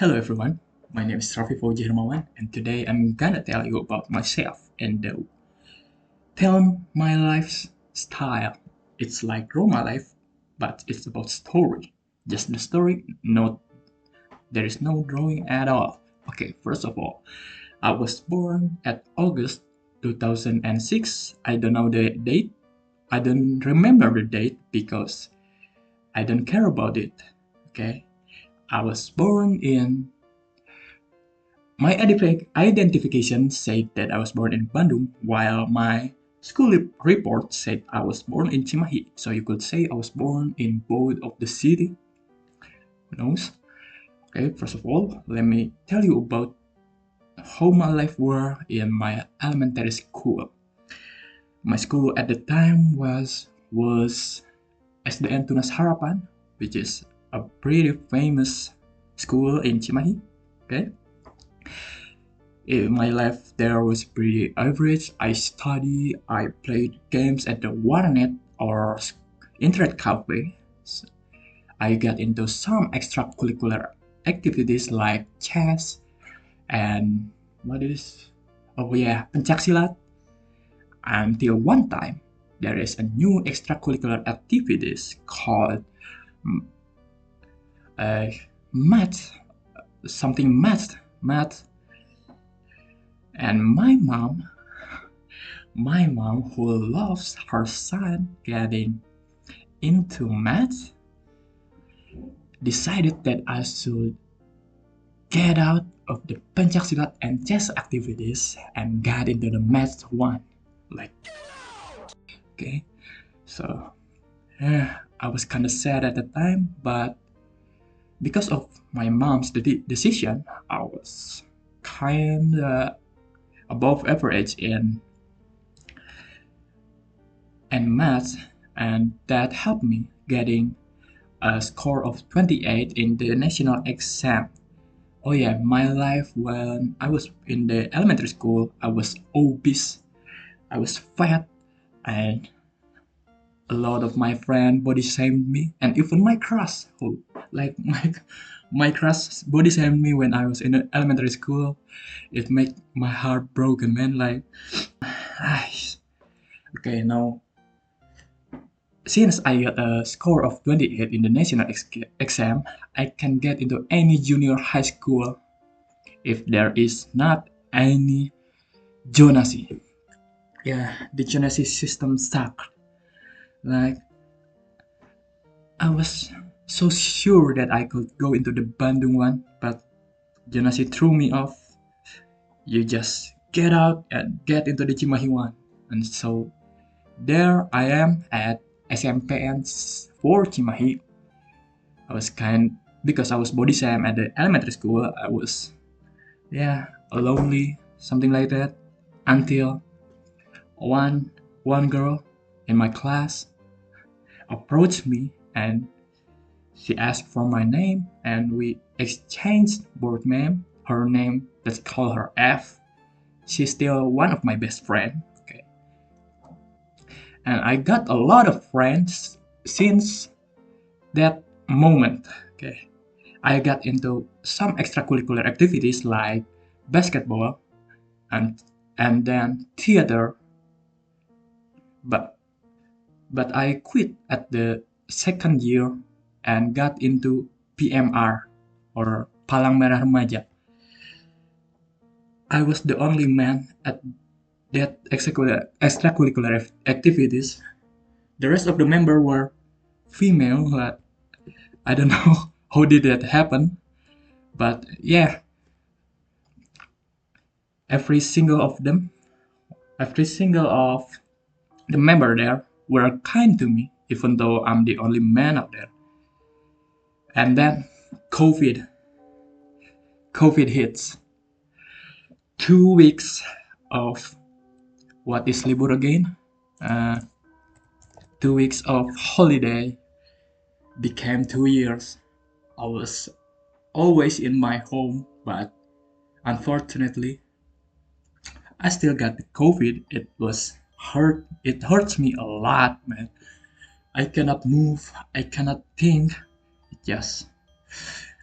Hello everyone, my name is Raffi Fauzi Hermawan, and today I'm gonna tell you about myself and tell my lifestyle. It's like Roma life, but it's about story. Just the story, no, there is no drawing at all. Okay, first of all, I was born at August 2006. I don't know the date. I don't remember the date because I don't care about it. Okay, I was born in My identification said that I was born in Bandung, while my school report said I was born in Cimahi. So you could say I was born in both of the city. Who knows? Okay, first of all, let me tell you about how my life were in my elementary school. My school at the time was SDN Tunas Harapan, which is a pretty famous school in Cimahi. Okay. My life there was pretty average. I study, I played games at the Warnet or internet cafe. I got into some extracurricular activities like chess and what is oh yeah, pencaksilat. Until one time, there is a new extracurricular activities called mm, uh, math, something math, and my mom who loves her son getting into math decided that I should get out of the pencaksilat and chess activities and get into the math one. Like, okay, so I was kind of sad at the time, but because of my mom's decision, I was kind of above average in math, and that helped me getting a score of 28 in the national exam. Oh yeah, my life when I was in the elementary school, I was obese, I was fat, and a lot of my friend body shamed me, and even my crush, who like my crush body shamed me when I was in the elementary school. It made my heart broken, man. Like, okay, now since I got a score of 28 in the national exam, I can get into any junior high school if there is not any zonasi. Yeah, the zonasi system sucked. Like, I was so sure that I could go into the Bandung one, but zonasi threw me off. You just get out and get into the Cimahi one. And so there I am at SMPN 4 Cimahi. I was because I was body sham at the elementary school. I was lonely, something like that, until one one girl in my class approached me and she asked for my name and we exchanged both name. Her name, let's call her F. She's still one of my best friend. Okay, and I got a lot of friends since that moment. Okay, I got into some extracurricular activities like basketball and then theater, but I quit at the second year and got into PMR or Palang Merah Remaja. I was the only man at that extracurricular activities. The rest of the member were female. But I don't know how did that happen, but yeah, every single of them, every single of the member there were kind to me, even though I'm the only man out there. And then COVID, COVID hits. 2 weeks of what is libur again? 2 weeks of holiday became 2 years. I was always in my home, but unfortunately, I still got the COVID. It was hurt. It hurts me a lot, man. I cannot move. I cannot think. It just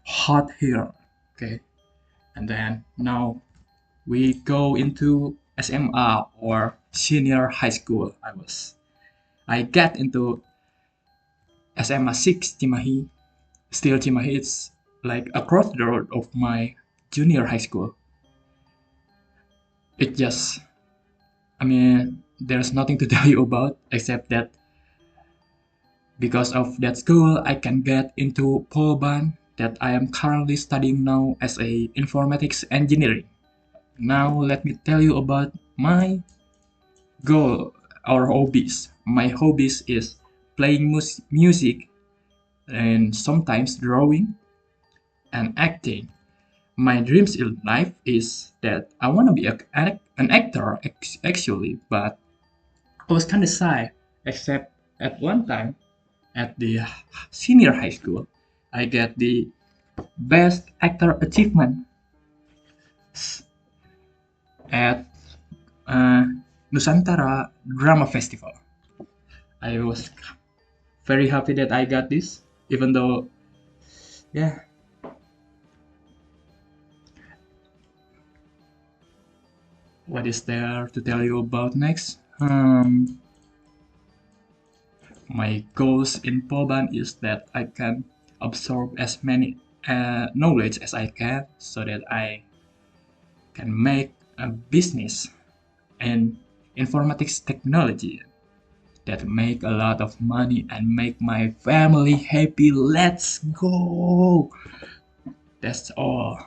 hot here. Okay, and then now we go into SMA or senior high school. I get into SMA 6 Cimahi. Still Cimahi, it's like across the road of my junior high school. It just, I mean, there's nothing to tell you about except that because of that school, I can get into Polban that I am currently studying now as a informatics engineering. Now let me tell you about my goal or hobbies. My hobbies is playing music and sometimes drawing and acting. My dreams in life is that I want to be an actor actually, but I was kind of shy, except at one time at the senior high school, I get the best actor achievement at uh, Nusantara Drama Festival. I was very happy that I got this, even though, yeah. What is there to tell you about next? My goals in Poban is that I can absorb as many knowledge as I can so that I can make a business in informatics technology that make a lot of money and make my family happy. Let's go! That's all.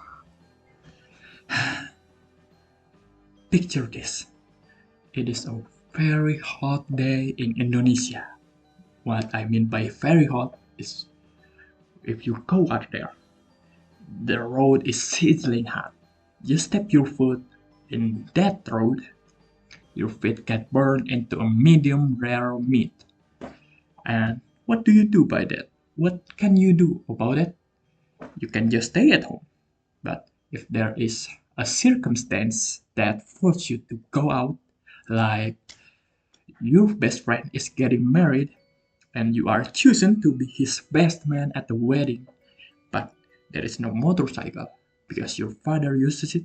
Picture this. It is a very hot day in Indonesia. What I mean by very hot is if you go out there, the road is sizzling hot. You step your foot in that road, your feet get burned into a medium rare meat. And what do you do by that? What can you do about it? You can just stay at home. But if there is a circumstance that forces you to go out, like your best friend is getting married and you are chosen to be his best man at the wedding, but there is no motorcycle because your father uses it,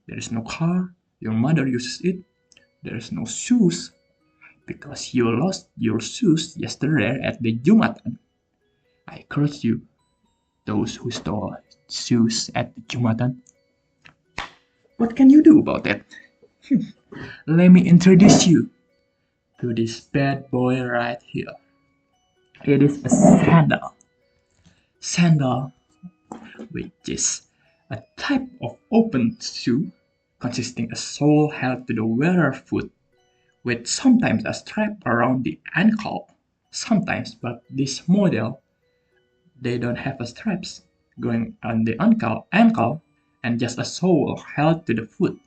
there is no car, your mother uses it, there is no shoes because you lost your shoes yesterday at the Jumatan. I curse you, those who stole shoes at the Jumatan. What can you do about that? Let me introduce you to this bad boy right here. It is a sandal. Sandal, which is a type of open shoe consisting a sole held to the wearer's foot with sometimes a strap around the ankle. Sometimes, but this model they don't have a straps going on the ankle and just a sole held to the foot.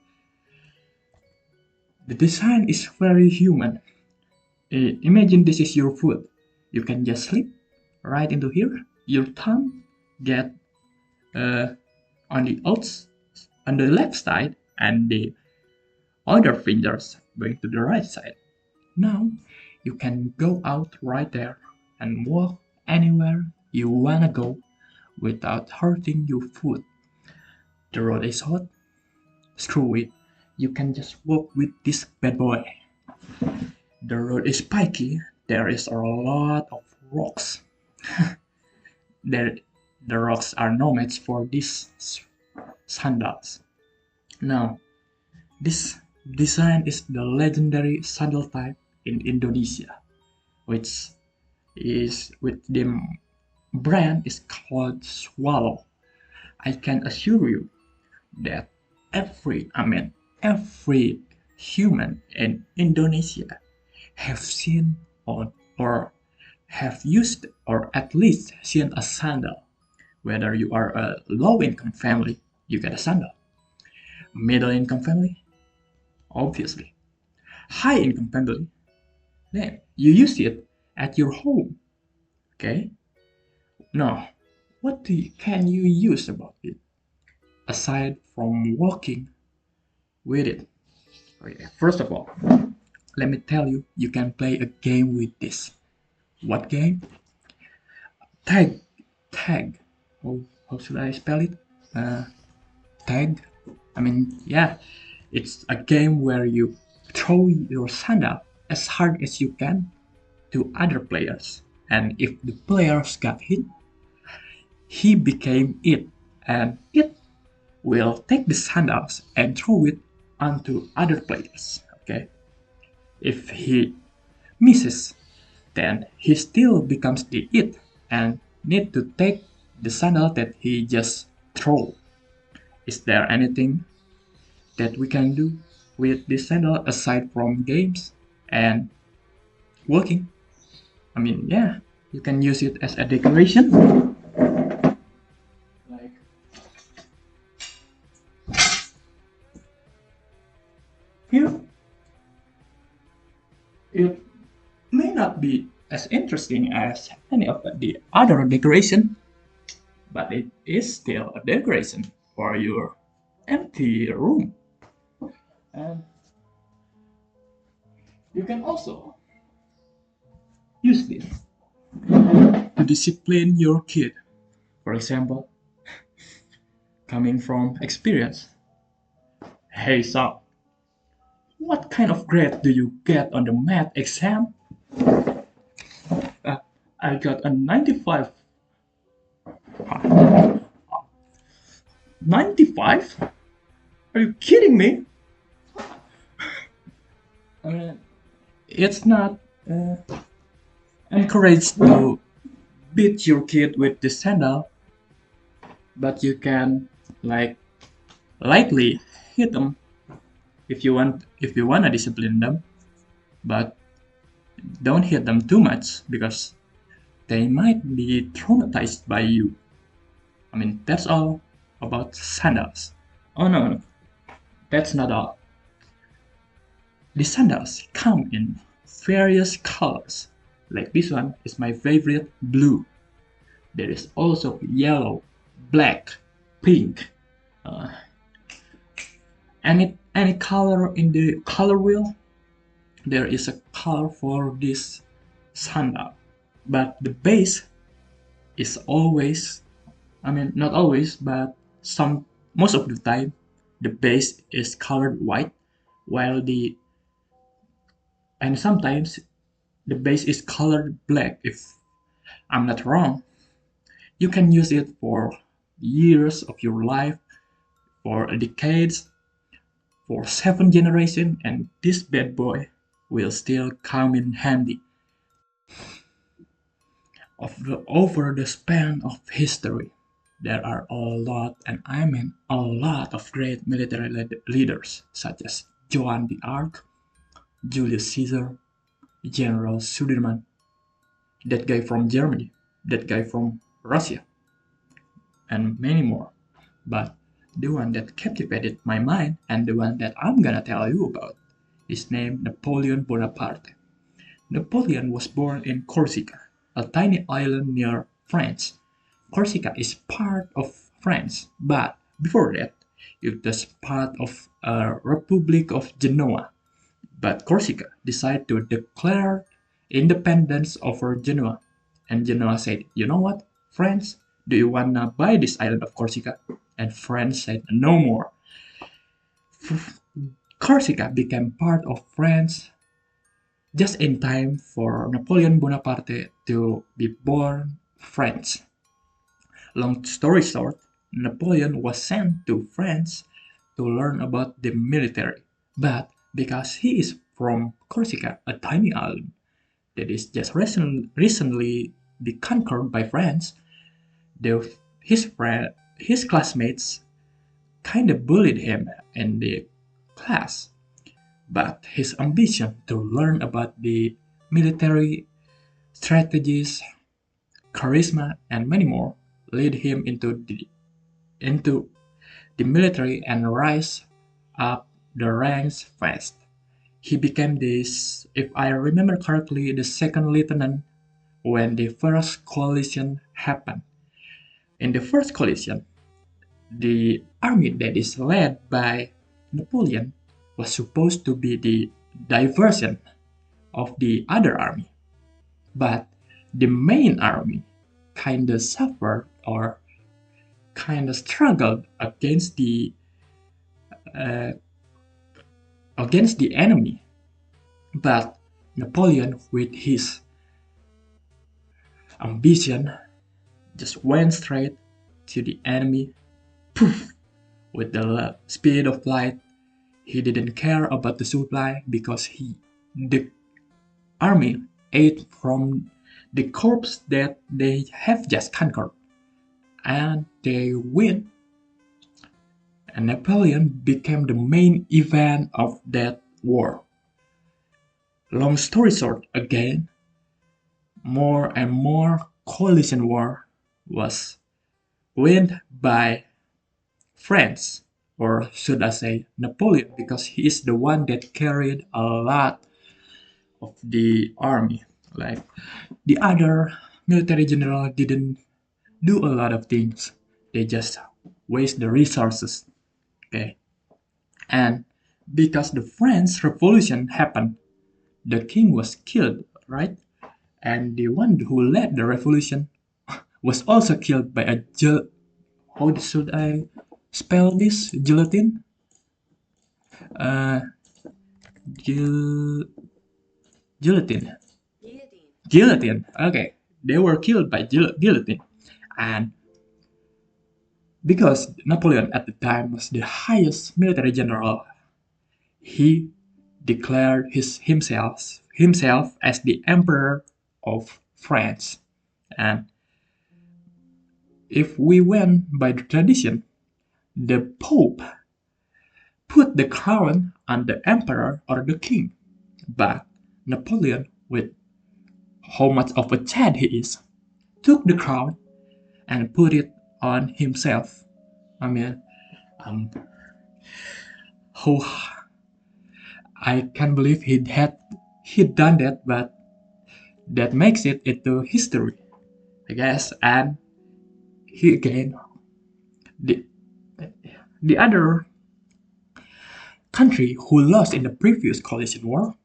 The design is very human. Imagine this is your foot. You can just slip right into here. Your thumb get uh, on the outs on the left side and the other fingers going to the right side. Now you can go out right there and walk anywhere you wanna go without hurting your foot. The road is hot, screw it. You can just walk with this bad boy. The road is spiky. There is a lot of rocks. there, the rocks are no match for these sandals. Now, this design is the legendary sandal type in Indonesia, which is with the brand is called Swallow. I can assure you that every human in Indonesia have seen or have used or at least seen a sandal. Whether you are a low income family, you get a sandal. Middle income family, obviously. High income family, then you use it at your home. Okay? Now, can you use about it aside from walking with it? Okay, first of all, let me tell you, you can play a game with this. What game? Tag. Tag. How should I spell it? uh, tag. I mean, yeah, it's a game where you throw your sandal as hard as you can to other players, and if the players got hit, he became it, and it will take the sandals and throw it onto other players. Okay, if he misses, then he still becomes the it and need to take the sandal that he just throw. Is there anything that we can do with this sandal aside from games and working? I mean, yeah, you can use it as a decoration. Like here, it may not be as interesting as any of the other decoration, but it is still a decoration for your empty room. And you can also use this to discipline your kid. For example, coming from experience. Hey son, what kind of grade do you get on the math exam? Uh, I got a 95. 95? Are you kidding me? Uh, it's not uh, encouraged to beat your kid with the sandal, but you can like lightly hit them if you wanna discipline them, but don't hit them too much because they might be traumatized by you. I mean, that's all about sandals. Oh no, that's not all. The sandals come in various colors. Like this one is my favorite, blue. There is also yellow, black, pink. Uh, any color in the color wheel, there is a color for this sandal. But the base is always, I mean, not always, but most of the time, the base is colored white, while and sometimes the base is colored black. If I'm not wrong, you can use it for years of your life, for decades, for 7 generations, and this bad boy will still come in handy. Over the span of history, there are a lot, and I mean a lot, of great military leaders such as Joan d'Arc, Julius Caesar, General Sudirman, that guy from Germany, that guy from Russia, and many more. But the one that captivated my mind and the one that I'm gonna tell you about is named Napoleon Bonaparte. Napoleon was born in Corsica, a tiny island near France. Corsica is part of France, but before that, it was part of a Republic of Genoa. But Corsica decided to declare independence over Genoa, and Genoa said, "You know what, France, do you wanna buy this island of Corsica?" And France said, "No more." Corsica became part of France just in time for Napoleon Bonaparte to be born French. Long story short, Napoleon was sent to France to learn about the military, but because he is from Corsica, a tiny island that is just recently be conquered by France, his classmates kind of bullied him in the class. But his ambition to learn about the military strategies, charisma, and many more led him into the military and rise up the ranks fast. He became this, if I remember correctly, the second lieutenant when the first coalition happened. In the first coalition, the army that is led by Napoleon was supposed to be the diversion of the other army, but the main army kinda suffered or kind of struggled uh, against the enemy, but Napoleon, with his ambition, just went straight to the enemy, poof, with the speed of light. He didn't care about the supply because the army ate from the corpse that they have just conquered, and they win. And Napoleon became the main event of that war. Long story short, again, more and more coalition war was won by France, or should I say Napoleon, because he is the one that carried a lot of the army. Like the other military general didn't do a lot of things. They just waste the resources. Okay. And because the French Revolution happened, the king was killed, right? And the one who led the revolution was also killed by a how should I spell this? Guillotine? Uh, gil- guillotine. Guillotine. Okay, they were killed by guillotine, and because Napoleon at the time was the highest military general, he declared himself as the emperor of France. And if we went by the tradition, the Pope put the crown on the emperor or the king. But Napoleon, with how much of a Chad he is, took the crown and put it on himself. I mean, um, how I can't believe he'd done that, but that makes it into history, I guess. And he again, the the other country who lost in the previous coalition war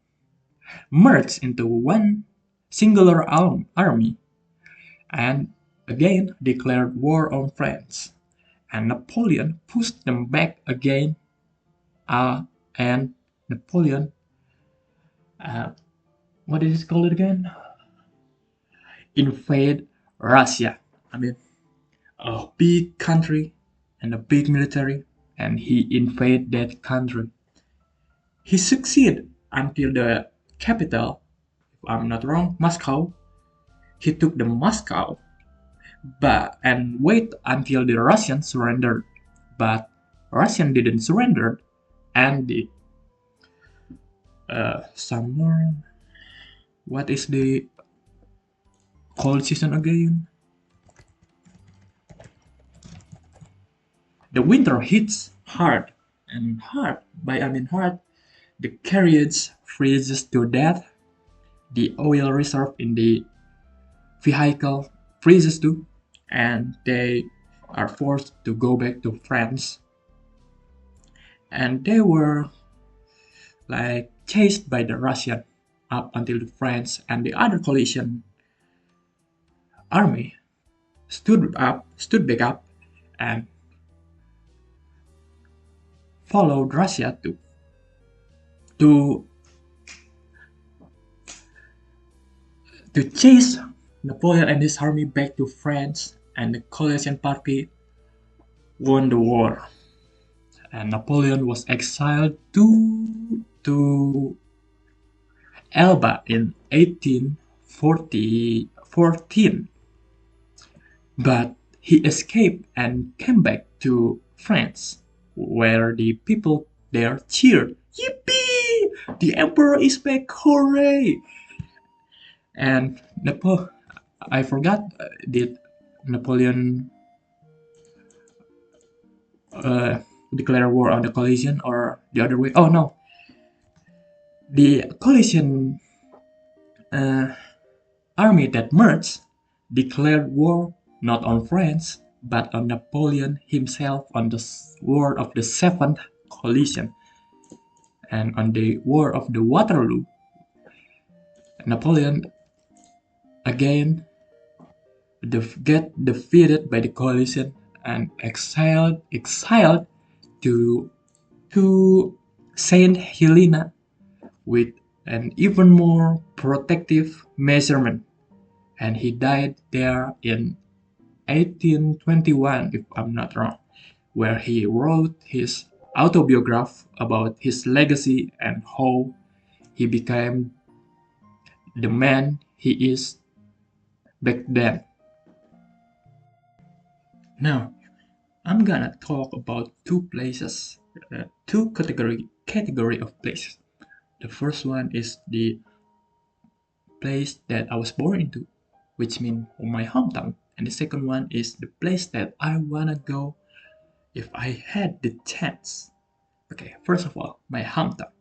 merged into one singular army and again declared war on France. And Napoleon pushed them back again, and Napoleon, uh, what is it called again? Invade Russia. I mean, a big country and a big military, and he invaded that country. He succeeded until the capital, if I'm not wrong, Moscow. He took the Moscow, but and wait until the Russians surrendered. But Russian didn't surrender, and the summer. What is the cold season again? The winter hits hard, and hard by I mean hard. The carriage freezes to death. The oil reserve in the vehicle freezes too, and they are forced to go back to France. And they were like chased by the Russian up until the France and the other coalition army stood back up, and followed Russia to to chase Napoleon and his army back to France, and the coalition party won the war. And Napoleon was exiled to Elba in 1814, but he escaped and came back to France, where the people there cheered, "Yippee! The emperor is back! Hooray!" And I forgot, did Napoleon uh, declare war on the coalition or the other way? Oh no, the coalition uh, army that merged declared war not on France but on Napoleon himself on the war of the Seventh Coalition, and on the war of the Waterloo. Napoleon again get defeated by the coalition, and exiled to to Saint Helena with an even more protective measurement, and he died there in 1821, if I'm not wrong, where he wrote his autobiography about his legacy and how he became the man he is back then. Now, I'm gonna talk about two places, two category of places. The first one is the place that I was born into, which means my hometown, and the second one is the place that I wanna go if I had the chance. Okay, first of all, my hometown,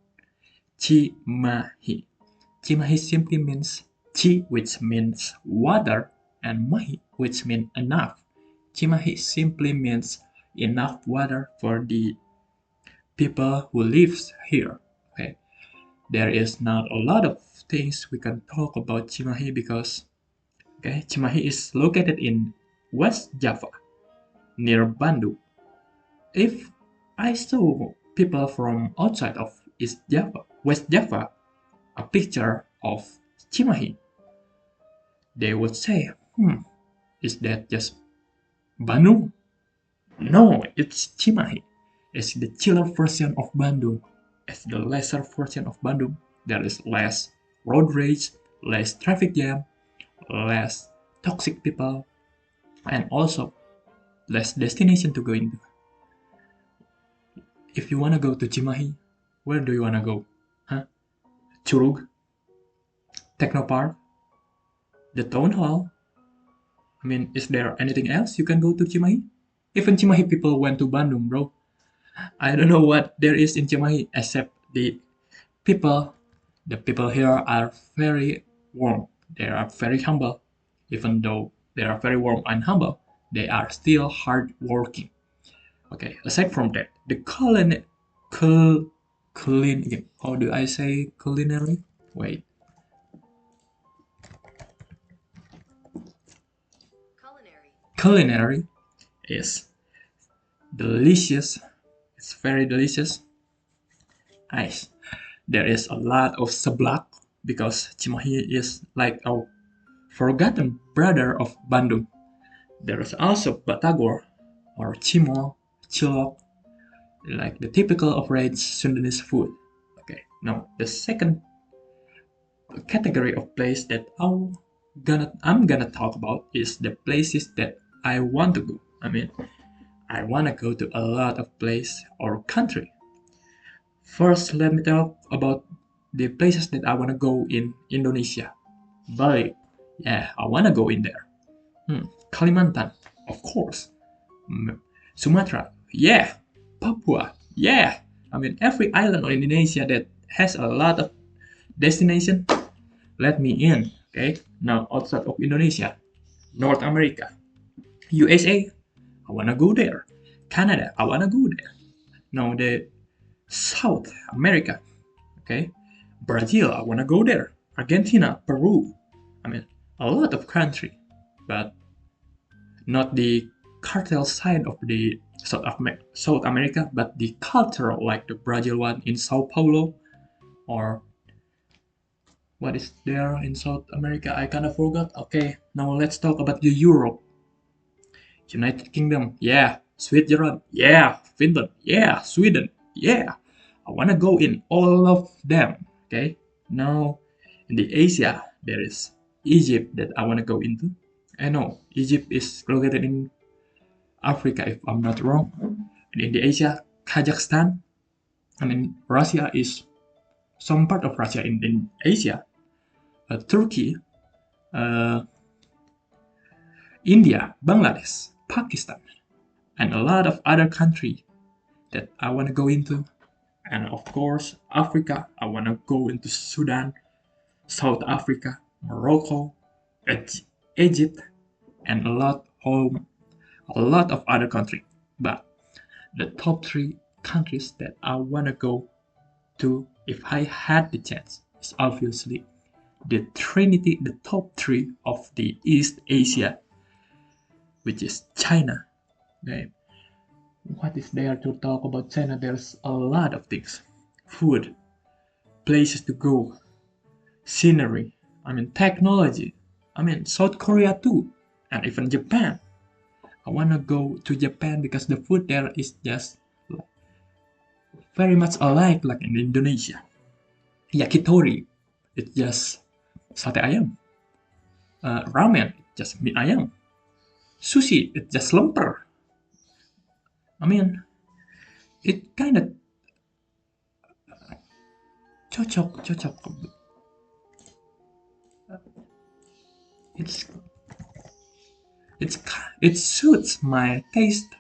Cimahi. Cimahi simply means Ci, which means water, and Mahi, which means enough. Cimahi simply means enough water for the people who lives here. Okay, there is not a lot of things we can talk about Cimahi because Cimahi is located in West Java near Bandung. If I saw people from outside of West Java, a picture of Cimahi, they would say, is that just Bandung? No, it's Cimahi. It's the chiller version of Bandung. It's the lesser version of Bandung. There is less road rage, less traffic jam, less toxic people, and also less destination to go into. If you wanna go to Cimahi, where do you wanna go? Huh? Curug, Technopark, the town hall. I mean, is there anything else you can go to Cimahi? Even Cimahi people went to Bandung, bro. I don't know what there is in Cimahi except people. The people here are very warm. They are very humble. Even though they are very warm and humble, they are still hard working. Okay, aside from that, the how do I say culinary? Wait, culinary is delicious. It's very delicious. Nice. There is a lot of seblak because Cimahi is like a forgotten brother of Bandung. There is also batagor or cimol, cilok, like the typical of red Sundanese food. Okay, now the second category of place that I'm gonna talk about is the places that I want to go. I mean, I wanna go to a lot of place or country. First, let me talk about the places that I wanna go in Indonesia. Bali, yeah, I wanna go in there. Kalimantan, of course. Sumatra, yeah. Papua, yeah. I mean, every island on Indonesia that has a lot of destination, let me in. Okay, now outside of Indonesia, North America, USA, I wanna go there. Canada, I wanna go there. Now the South America, okay, Brazil, I wanna go there. Argentina, Peru, I mean, a lot of country, but not the cartel side of the South America, but the cultural, like the Brazil one in Sao Paulo, or what is there in South America? I kind of forgot. Okay, now let's talk about the Europe. United Kingdom, yeah. Switzerland, yeah. Finland, yeah. Sweden, yeah. I wanna go in all of them. Okay, now in the Asia there is Egypt that I wanna go into. I know Egypt is located in Africa, if I'm not wrong. And in the Asia, Kazakhstan. I mean, Russia is some part of Russia in Asia. Turkey, uh, India, Bangladesh, Pakistan, and a lot of other countries that I want to go into. And of course, Africa, I want to go into Sudan, South Africa, Morocco, Egypt, and a lot of other countries. But the top three countries that I want to go to if I had the chance is obviously the top three of the East Asia, which is China, Then, what is there to talk about China? There's a lot of things: food, places to go, scenery, technology, South Korea too, and even Japan. I wanna go to Japan because the food there is just very much alike like in Indonesia. Yakitori, it's just sate ayam. Ramen, it's just mie ayam. Sushi, it's just lemper. I mean, it kind of cocok. It's it's it suits my taste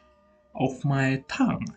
of my tongue.